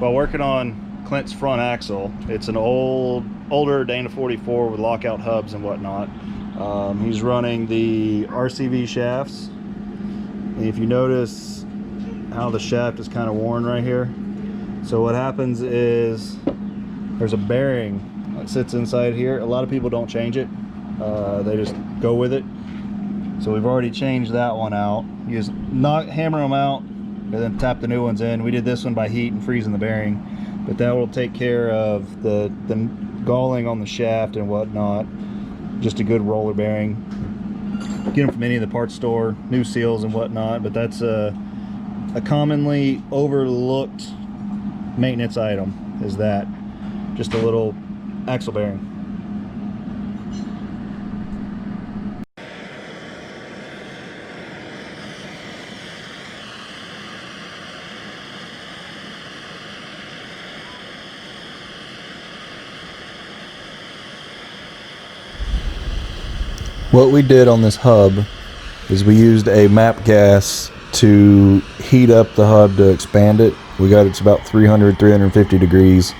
While working on Clint's front axle, it's an older Dana 44 with lockout hubs and whatnot. He's running the RCV shafts. And if you notice how the shaft is kind of worn right here, so what happens is there's a bearing that sits inside here. A lot of people don't change it. They just go with it. So we've already changed that one out. You just hammer them out and then tap the new ones in. We did this one by heat and freezing the bearing, but that will take care of the galling on the shaft and whatnot. Just a good roller bearing. Get them from any of the parts store, new seals and whatnot, but that's a commonly overlooked maintenance item, is that just a little axle bearing. What we did on this hub is we used a MAP gas to heat up the hub to expand it. We got it's about 350 degrees.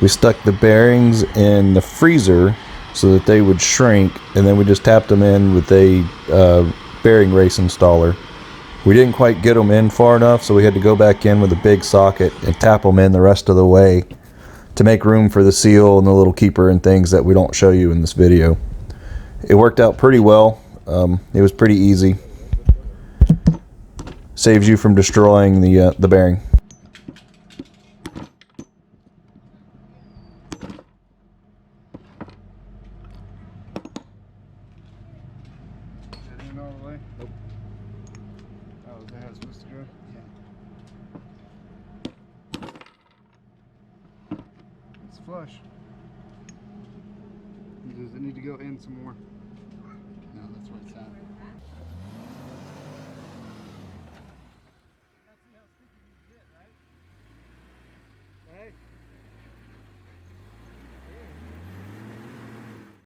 We stuck the bearings in the freezer so that they would shrink, and then we just tapped them in with a bearing race installer. We didn't quite get them in far enough, so we had to go back in with a big socket and tap them in the rest of the way to make room for the seal and the little keeper and things that we don't show you in this video. It worked out pretty well. It was pretty easy. Saves you from destroying the bearing. In all the way? Nope. Oh, is that how it's supposed to go? Yeah. It's flush. Does it need to go in some more? No, that's where it's at.